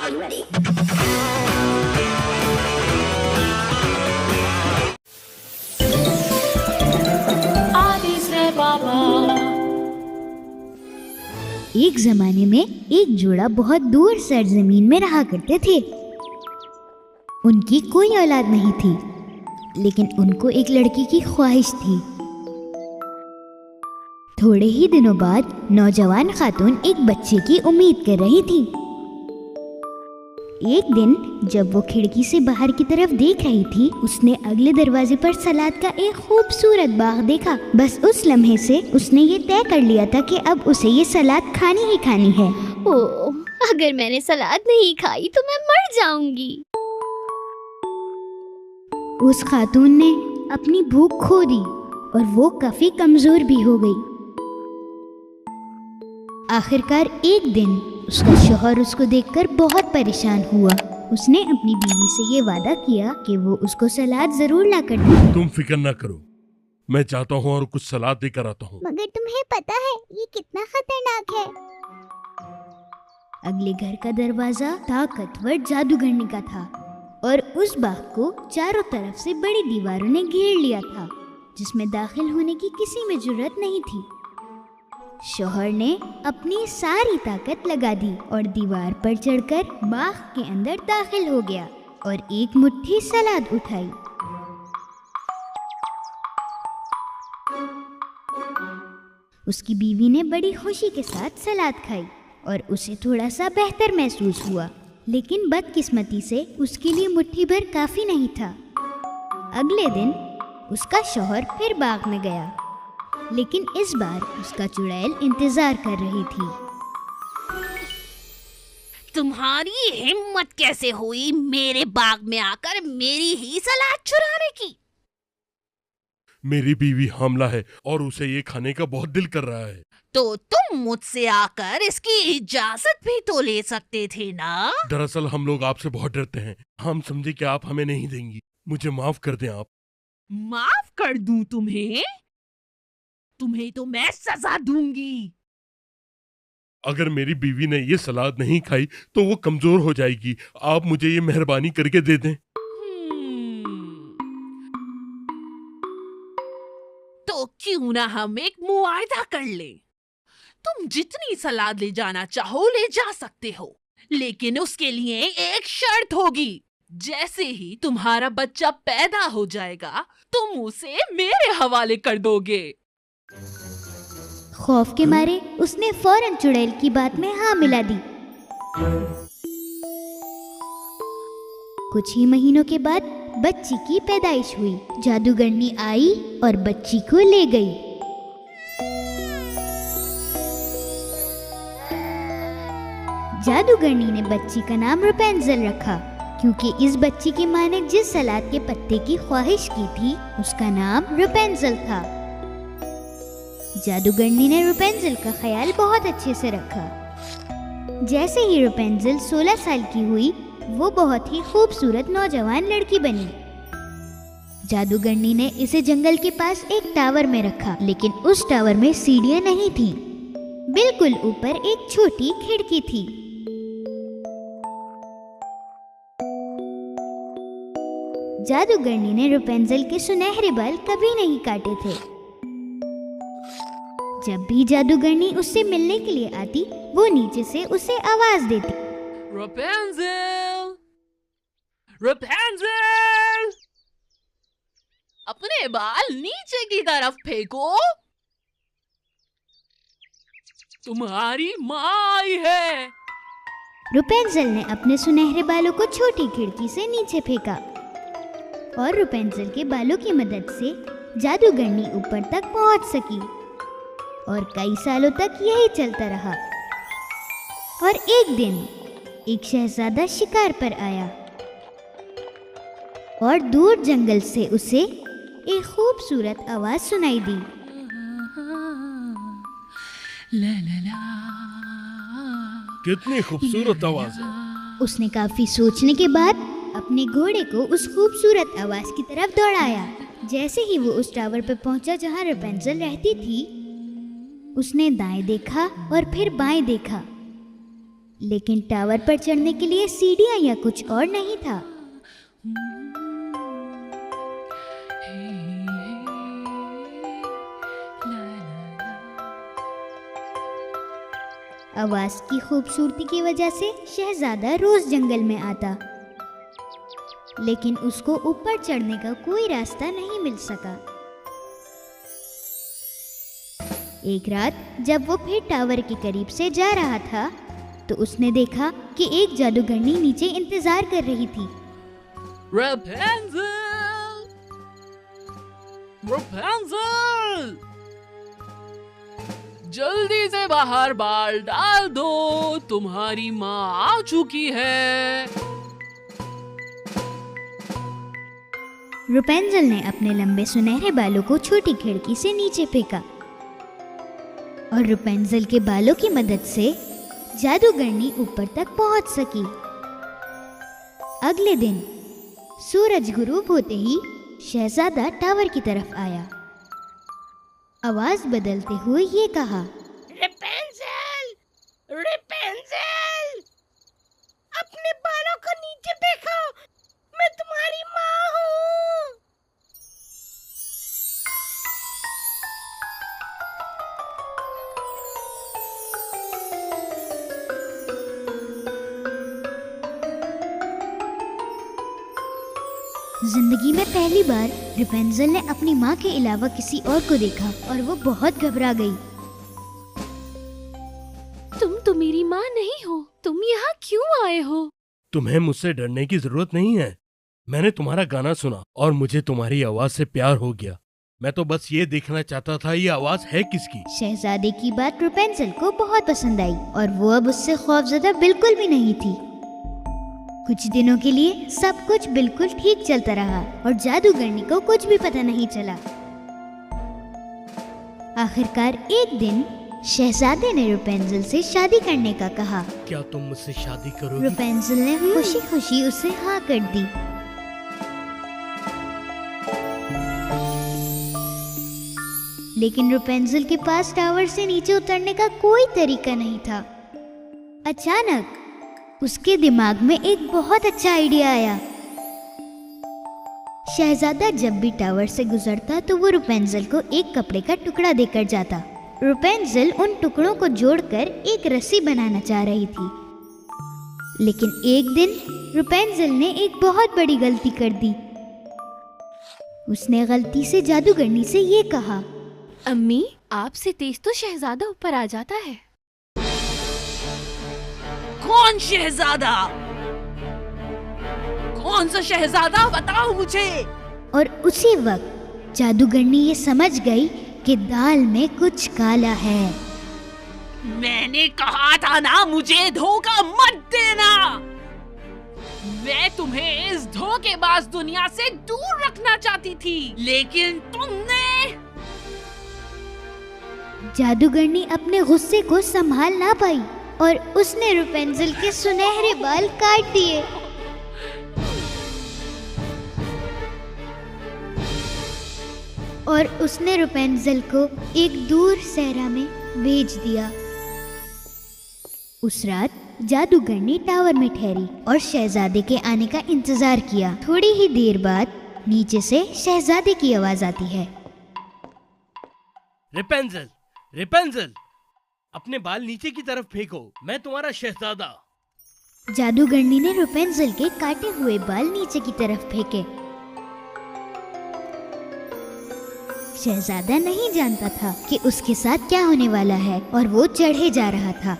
एक जमाने में एक जोड़ा बहुत दूर सरजमीन में रहा करते थे। उनकी कोई औलाद नहीं थी, लेकिन उनको एक लड़की की ख्वाहिश थी। थोड़े ही दिनों बाद नौजवान खातून एक बच्चे की उम्मीद कर रही थी। एक दिन जब वो खिड़की से बाहर की तरफ देख रही थी, उसने अगले दरवाजे पर सलाद का एक खूबसूरत बाग देखा। बस उस लम्हे से उसने ये तय कर लिया था कि अब उसे ये सलाद खानी ही खानी है। ओह, अगर मैंने सलाद नहीं खाई तो मैं मर जाऊंगी। उस खातून ने अपनी भूख खो दी और वो काफी कमजोर भी हो गई। आखिरकार एक दिन उसका शौहर उसको देखकर बहुत परेशान हुआ। उसने अपनी बीवी से ये वादा किया कि वो उसको सलाद जरूर ला कर दे। तुम फिक्र ना करो, मैं जाता हूँ और कुछ सलाद देकर आता हूँ। मगर तुम्हें पता है ये कितना खतरनाक है। अगले घर का दरवाजा ताकतवर जादूगरनी का था और उस बाग को चारों तरफ से बड़ी दीवारों ने घेर लिया था, जिसमें दाखिल होने की किसी में जुर्रत नहीं थी। शौहर ने अपनी सारी ताकत लगा दी और दीवार पर चढ़कर बाग के अंदर दाखिल हो गया और एक मुट्ठी सलाद उठाई। उसकी बीवी ने बड़ी खुशी के साथ सलाद खाई और उसे थोड़ा सा बेहतर महसूस हुआ, लेकिन बदकिस्मती से उसके लिए मुट्ठी भर काफी नहीं था। अगले दिन उसका शौहर फिर बाग में गया, लेकिन इस बार उसका चुड़ैल इंतजार कर रही थी। तुम्हारी हिम्मत कैसे हुई मेरे बाग में आकर मेरी ही सलाद चुराने की? मेरी बीवी हामला है और उसे ये खाने का बहुत दिल कर रहा है। तो तुम मुझसे आकर इसकी इजाजत भी तो ले सकते थे ना? दरअसल हम लोग आपसे बहुत डरते हैं। हम समझे कि आप हमें नहीं देंगी। मुझे माफ कर दें आप। माफ कर दूं तुम्हें? तुम्हें तो मैं सजा दूंगी। अगर मेरी बीवी ने ये सलाद नहीं खाई तो वो कमजोर हो जाएगी। आप मुझे ये मेहरबानी करके दे दें। तो क्यों ना हम एक मुआयदा कर ले। तुम जितनी सलाद ले जाना चाहो ले जा सकते हो, लेकिन उसके लिए एक शर्त होगी। जैसे ही तुम्हारा बच्चा पैदा हो जाएगा तुम उसे मेरे हवाले कर दोगे। खौफ के मारे उसने फौरन चुड़ैल की बात में हाँ मिला दी। कुछ ही महीनों के बाद बच्ची की पैदाइश हुई। जादूगरनी आई और बच्ची को ले गई। जादूगरनी ने बच्ची का नाम रपुंज़ेल रखा, क्योंकि इस बच्ची की माँ ने जिस सलाद के पत्ते की ख्वाहिश की थी उसका नाम रपुंज़ेल था। जादूगरनी ने रपुंज़ेल का ख्याल बहुत अच्छे से रखा। जैसे ही रपुंज़ेल 16 साल की हुई, वो बहुत ही खूबसूरत नौजवान लड़की बनी। जादूगरनी ने इसे जंगल के पास एक टावर में रखा, लेकिन उस टावर में सीढ़ियां नहीं थी। बिल्कुल ऊपर एक छोटी खिड़की थी। जादूगरनी ने रपुंज़ेल के सुनहरे बाल कभी नहीं काटे थे। जब भी जादूगरनी उससे मिलने के लिए आती, वो नीचे से उसे आवाज देती, रपुंज़ेल, रपुंज़ेल, अपने बाल नीचे की तरफ फेंको। तुम्हारी माँ आई है। रपुंज़ेल ने अपने सुनहरे बालों को छोटी खिड़की से नीचे फेंका और रपुंज़ेल के बालों की मदद से जादूगरनी ऊपर तक पहुंच सकी और कई सालों तक यही चलता रहा। और एक दिन एक शहजादा शिकार पर आया और दूर जंगल से उसे एक खूबसूरत आवाज सुनाई दी। ला ला ला। कितनी खूबसूरत आवाज है। उसने काफी सोचने के बाद अपने घोड़े को उस खूबसूरत आवाज की तरफ दौड़ाया। जैसे ही वो उस टावर पर पहुंचा जहां रपुंज़ेल रहती थी, उसने दाएं देखा और फिर बाएं देखा। लेकिन टावर पर चढ़ने के लिए सीढ़ियां या कुछ और नहीं था। आवाज की खूबसूरती की वजह से शहजादा रोज जंगल में आता, लेकिन उसको ऊपर चढ़ने का कोई रास्ता नहीं मिल सका। एक रात जब वो फिर टावर के करीब से जा रहा था तो उसने देखा कि एक जादूगरनी नीचे इंतजार कर रही थी। Rapunzel! Rapunzel! जल्दी से बाहर बाल डाल दो, तुम्हारी माँ आ चुकी है। रुपेंजल ने अपने लंबे सुनहरे बालों को छोटी खिड़की से नीचे फेंका और रुपेंजल के बालों की मदद से जादूगरनी ऊपर तक पहुंच सकी। अगले दिन सूरज गुरूब होते ही शहजादा टावर की तरफ आया। आवाज बदलते हुए ये कहा, रेपेंजल, रेपेंजल, अपने बालों को नीचे देखो, मैं तुम्हारी माँ हूँ। जिंदगी में पहली बार रेपेंजल ने अपनी माँ के अलावा किसी और को देखा और वो बहुत घबरा गई। तुम तो मेरी माँ नहीं हो, तुम यहाँ क्यों आए हो? तुम्हें मुझसे डरने की जरूरत नहीं है। मैंने तुम्हारा गाना सुना और मुझे तुम्हारी आवाज से प्यार हो गया। मैं तो बस ये देखना चाहता था ये आवाज है किसकी। शहजादे की बात रेपेंजल को बहुत पसंद आई और वो अब उससे खौफजदा बिल्कुल भी नहीं थी। कुछ दिनों के लिए सब कुछ बिल्कुल ठीक चलता रहा और जादूगरनी को कुछ भी पता नहीं चला। आखिरकार एक दिन शहजादे ने रेपेंजल से शादी करने का कहा। क्या तुम मुझसे शादी करोगी? रेपेंजल ने खुशी खुशी उसे हाँ कर दी। लेकिन रेपेंजल के पास टावर से नीचे उतरने का कोई तरीका नहीं था। अचानक उसके दिमाग में एक बहुत अच्छा आइडिया आया। शहजादा जब भी टावर से गुजरता तो वो रेपेंजल को एक कपड़े का टुकड़ा देकर जाता। रेपेंजल उन टुकड़ों को जोड़कर एक रस्सी बनाना चाह रही थी, लेकिन एक दिन रेपेंजल ने एक बहुत बड़ी गलती कर दी। उसने गलती से जादूगरनी से ये कहा, अम्मी, आपसे तेज तो शहजादा ऊपर आ जाता है। कौन शहजादा? कौन सा शहजादा, बताओ मुझे। और उसी वक्त जादूगरनी ये समझ गई कि दाल में कुछ काला है। मैंने कहा था ना, मुझे धोखा मत देना। मैं तुम्हें इस धोखेबाज दुनिया से दूर रखना चाहती थी, लेकिन तुमने। जादूगरनी अपने गुस्से को संभाल ना पाई और उसने रेपेंजल के सुनहरे बाल काट दिए। और उसने रेपेंजल को एक दूर सहरा में भेज दिया। उस रात जादूगरनी टावर में ठहरी और शहजादे के आने का इंतजार किया। थोड़ी ही देर बाद नीचे से शहजादे की आवाज आती है, रेपेंजल, रेपेंजल, अपने बाल नीचे की तरफ फेंको, मैं तुम्हारा शहजादा। जादूगरनी ने रेपेंजल के काटे हुए बाल नीचे की तरफ फेंके। शहजादा नहीं जानता था कि उसके साथ क्या होने वाला है और वो चढ़े जा रहा था।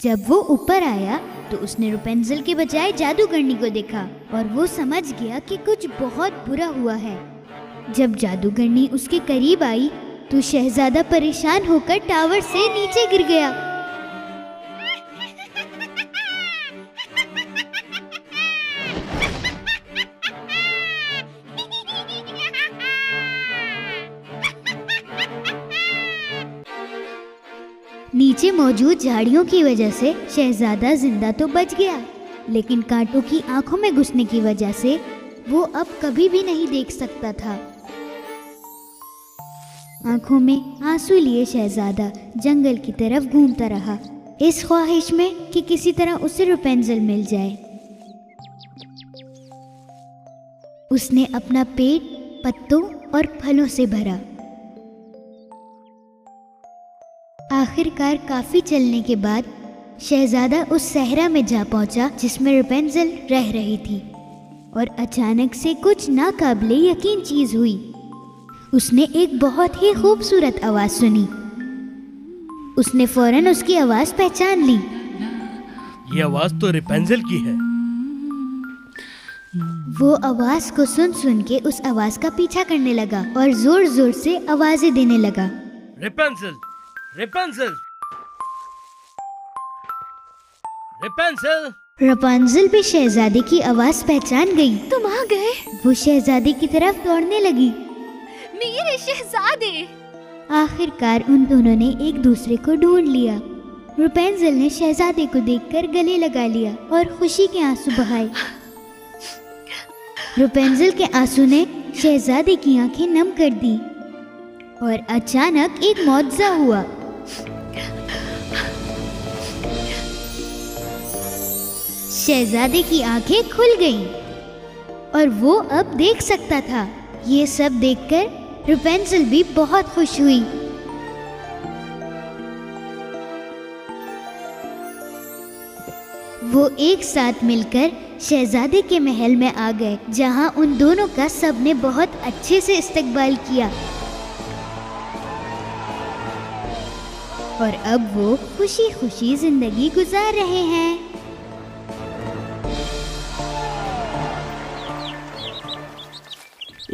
जब वो ऊपर आया तो उसने रेपेंजल के बजाय जादूगरनी को देखा और वो समझ गया कि कुछ बहुत बुरा हुआ है। जब जादूगरनी उसके करीब आई तो शहजादा परेशान होकर टावर से नीचे गिर गया। नीचे मौजूद झाड़ियों की वजह से शहजादा जिंदा तो बच गया, लेकिन कांटों की आंखों में घुसने की वजह से वो अब कभी भी नहीं देख सकता था। आंखों में आंसू लिए शहजादा जंगल की तरफ घूमता रहा। इस ख्वाहिश में कि किसी तरह उसे रेपुंज़ल मिल जाए। उसने अपना पेट पत्तों और फलों से भरा। आखिरकार काफी चलने के बाद शहजादा उस सहरा में जा पहुंचा जिसमें रेपुंज़ल रह रही थी, और अचानक से कुछ नाकाबिले यकीन चीज हुई। उसने एक बहुत ही खूबसूरत आवाज सुनी। उसने फौरन उसकी आवाज पहचान ली। ये आवाज तो रेपुंज़ल की है। वो आवाज को सुन सुन के उस आवाज का पीछा करने लगा और जोर जोर से आवाजें देने लगा। रेपुंज़ल, रेपुंज़ल, रेपुंज़ल। रेपुंज़ल भी शहजादे की आवाज पहचान गई। तुम आ गए। वो शहजादे की तरफ दौड़ने लगी। मेरे शहजादे। आखिरकार उन दोनों ने एक दूसरे को ढूंढ लिया। रेपुंज़ल ने शहजादे को देखकर गले लगा लिया और खुशी के आंसू बहाए। रेपुंज़ल के आंसू ने शहजादे की आंखें नम कर दी और अचानक एक मौजज़ा हुआ। शहजादे की आंखें खुल गईं और वो अब देख सकता था। ये सब देखकर रेपुंज़ल भी बहुत खुश हुई। वो एक साथ मिलकर शहजादे के महल में आ गए, जहां उन दोनों का सबने बहुत अच्छे से इस्तकबाल किया। और अब वो खुशी खुशी जिंदगी गुजार रहे हैं।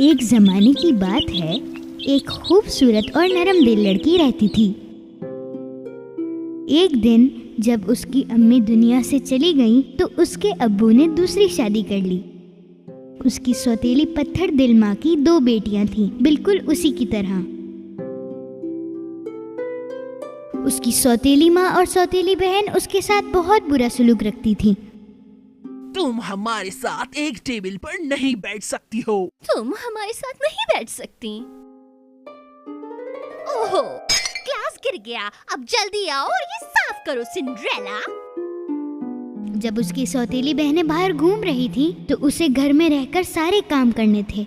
एक जमाने की बात है, एक खूबसूरत और नरम दिल लड़की रहती थी। एक दिन जब उसकी अम्मी दुनिया से चली गईं, तो उसके अब्बू ने दूसरी शादी कर ली। उसकी सौतेली पत्थर दिल माँ की 2 बेटियां थीं, बिल्कुल उसी की तरह। उसकी सौतेली माँ और सौतेली बहन उसके साथ बहुत बुरा सलूक रखती थीं। तुम हमारे साथ एक टेबल पर नहीं बैठ सकती हो। तुम हमारे साथ नहीं बैठ सकती। ओहो, ग्लास गिर गया। अब जल्दी आओ और ये साफ करो सिंड्रेला। जब उसकी सौतेली बहनें बाहर घूम रही थी, तो उसे घर में रहकर सारे काम करने थे।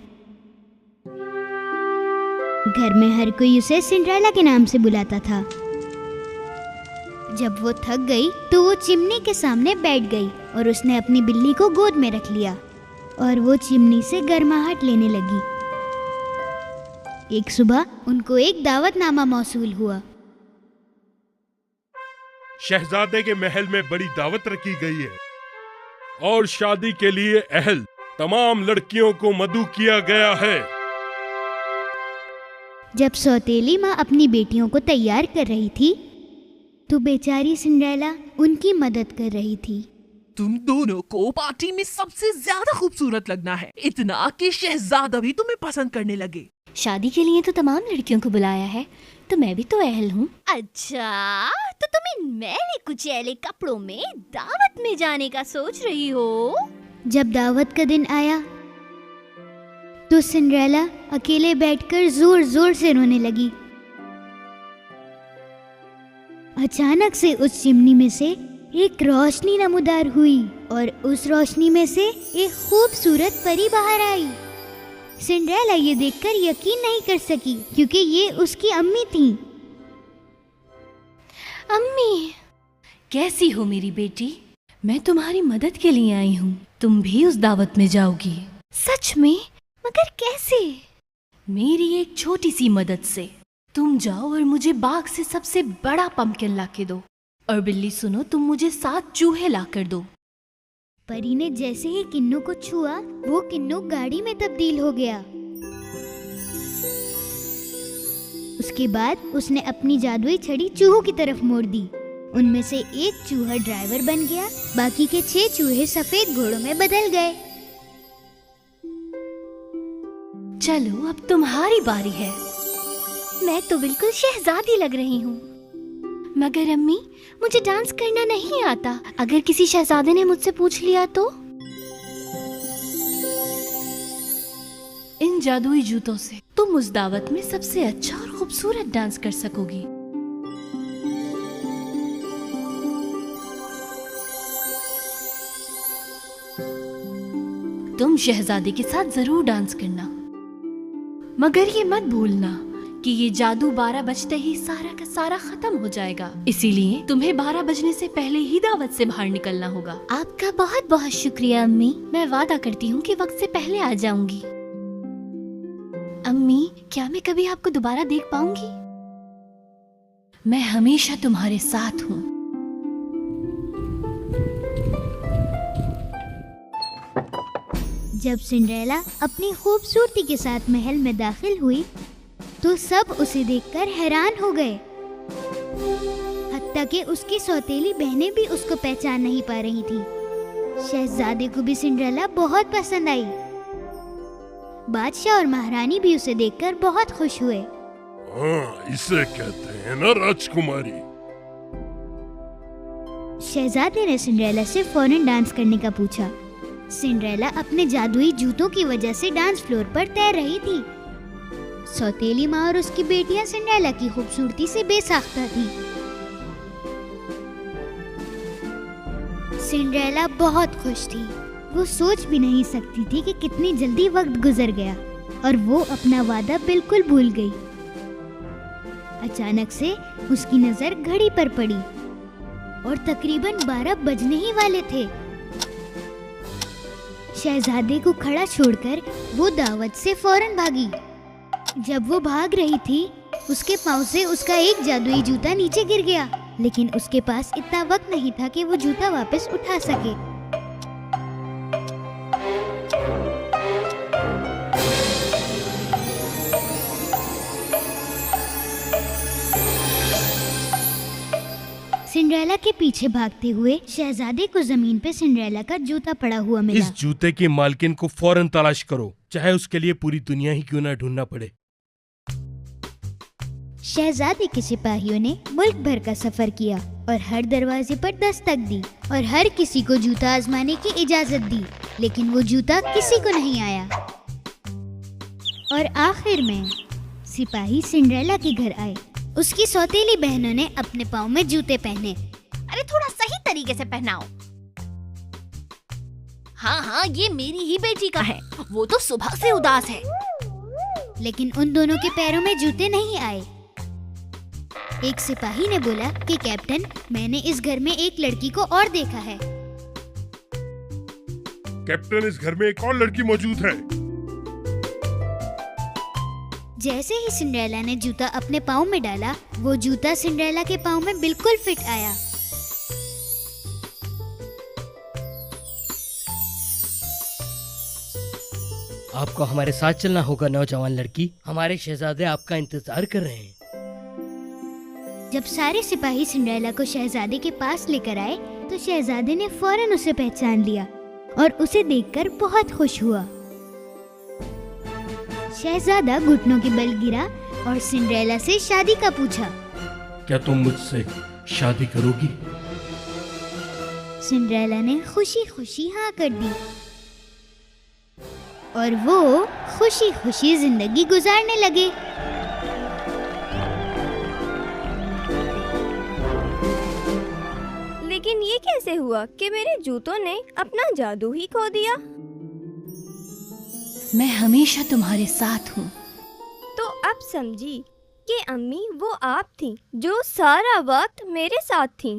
घर में हर कोई उसे सिंड्रेला के नाम से बुलाता था। जब वो थक गई, तो वो चिमनी के सामने बैठ गई और उसने अपनी बिल्ली को गोद में रख लिया और वो चिमनी से गर्माहट लेने लगी। एक सुबह उनको एक दावतनामा मौसूल हुआ। शहजादे के महल में बड़ी दावत रखी गई है और शादी के लिए अहल तमाम लड़कियों को मदऊ किया गया है। जब सौतेली माँ अपनी बेटियों को तैयार कर रही थी, तो बेचारी सिंड्रेला उनकी मदद कर रही थी। तुम दोनों को पार्टी में सबसे ज्यादा खूबसूरत लगना है, इतना कि शहजादा भी तुम्हें पसंद करने लगे। शादी के लिए तो तमाम लड़कियों को बुलाया है, तो मैं भी तो अहल हूँ। अच्छा, तो तुम इन मैले कुचैले कपड़ों में दावत में जाने का सोच रही हो? जब दावत का दिन आया, तो सिंड्रेला अकेले बैठकर जोर जोर से रोने लगी। अचानक से उस चिमनी में से एक रोशनी नमूदार हुई और उस रोशनी में से एक खूबसूरत परी बाहर आई। सिंड्रेला ये देखकर यकीन नहीं कर सकी, क्योंकि ये उसकी अम्मी थी। अम्मी, कैसी हो मेरी बेटी? मैं तुम्हारी मदद के लिए आई हूँ। तुम भी उस दावत में जाओगी। सच में? मगर कैसे? मेरी एक छोटी सी मदद से। तुम जाओ और मुझे बाग से सबसे बड़ा पम्पकिन ला के दो। और बिल्ली सुनो, तुम मुझे 7 चूहे ला कर दो। परी ने जैसे ही किन्नू को छुआ, वो किन्नू गाड़ी में तब्दील हो गया। उसके बाद उसने अपनी जादुई छड़ी चूहों की तरफ मोड़ दी। उनमें से एक चूहा ड्राइवर बन गया, बाकी के 6 चूहे सफेद घोड़ों में बदल गए। चलो, अब तुम्हारी बारी है। मैं तो बिल्कुल शहजादी लग रही हूँ। मगर अम्मी, मुझे डांस करना नहीं आता। अगर किसी शहजादे ने मुझसे पूछ लिया तो? इन जादुई जूतों से तुम उस दावत में सबसे अच्छा और खूबसूरत डांस कर सकोगी। तुम शहजादे के साथ जरूर डांस करना, मगर ये मत भूलना कि ये जादू 12 बजते ही सारा का सारा खत्म हो जाएगा। इसीलिए तुम्हें 12 बजने से पहले ही दावत से बाहर निकलना होगा। आपका बहुत बहुत शुक्रिया अम्मी। मैं वादा करती हूँ कि वक्त से पहले आ जाऊंगी। अम्मी, क्या मैं कभी आपको दोबारा देख पाऊंगी? मैं हमेशा तुम्हारे साथ हूँ। जब सिंड्रेला अपनी खूबसूरती के साथ महल में दाखिल हुई तो सब उसे देखकर हैरान हो गए। हत्ता कि उसकी सौतेली बहनें भी उसको पहचान नहीं पा रही थी। शहजादे को भी सिंड्रेला बहुत पसंद आई। बादशाह और महारानी भी उसे देखकर बहुत खुश हुए। हाँ, इसे कहते हैं ना राजकुमारी। शहजादे ने सिंड्रेला से फौरन डांस करने का पूछा। सिंड्रेला अपने जादुई जूतों की वजह से डांस फ्लोर पर तैर रही थी। सौतेली माँ और उसकी बेटियां सिंड्रेला की खूबसूरती से बेसाख्ता थी। सिंड्रेला बहुत खुश थी। वो सोच भी नहीं सकती थी कि कितनी जल्दी वक्त गुजर गया और वो अपना वादा बिल्कुल भूल गई। अचानक से उसकी नजर घड़ी पर पड़ी और तकरीबन 12 बजने ही वाले थे। शहजादे को खड़ा छोड़कर वो दावत से फौरन भागी। जब वो भाग रही थी, उसके पांव से उसका एक जादुई जूता नीचे गिर गया, लेकिन उसके पास इतना वक्त नहीं था कि वो जूता वापस उठा सके। सिंड्रेला के पीछे भागते हुए शहजादे को जमीन पे सिंड्रेला का जूता पड़ा हुआ मिला। इस जूते के मालकिन को फौरन तलाश करो, चाहे उसके लिए पूरी दुनिया ही क्यों ना ढूंढना पड़े। शहजादे के सिपाहियों ने मुल्क भर का सफर किया और हर दरवाजे पर दस्तक दी और हर किसी को जूता आजमाने की इजाजत दी, लेकिन वो जूता किसी को नहीं आया। और आखिर में सिपाही सिंड्रेला के घर आए। उसकी सौतेली बहनों ने अपने पाँव में जूते पहने। अरे थोड़ा सही तरीके से पहनाओ। हाँ, ये मेरी ही बेटी का है। वो तो सुबह से उदास है। लेकिन उन दोनों के पैरों में जूते नहीं आए। एक सिपाही ने बोला कि कैप्टन, मैंने इस घर में एक लड़की को और देखा है। कैप्टन, इस घर में एक और लड़की मौजूद है। जैसे ही सिंड्रेला ने जूता अपने पाँव में डाला, वो जूता सिंड्रेला के पाँव में बिल्कुल फिट आया। आपको हमारे साथ चलना होगा नौजवान लड़की। हमारे शहजादे आपका इंतजार कर रहे हैं। जब सारे सिपाही सिंड्रेला को शहजादे के पास लेकर आए तो शहजादे ने फौरन उसे पहचान लिया और उसे देखकर बहुत खुश हुआ। शहजादा घुटनों के बल गिरा और सिंड्रेला से शादी का पूछा। क्या तुम मुझसे शादी करोगी? सिंड्रेला ने खुशी खुशी हाँ कर दी और वो खुशी खुशी जिंदगी गुजारने लगे। लेकिन ये कैसे हुआ कि मेरे जूतों ने अपना जादू ही खो दिया? मैं हमेशा तुम्हारे साथ हूँ। तो अब समझी कि अम्मी वो आप थी जो सारा वक्त मेरे साथ थी।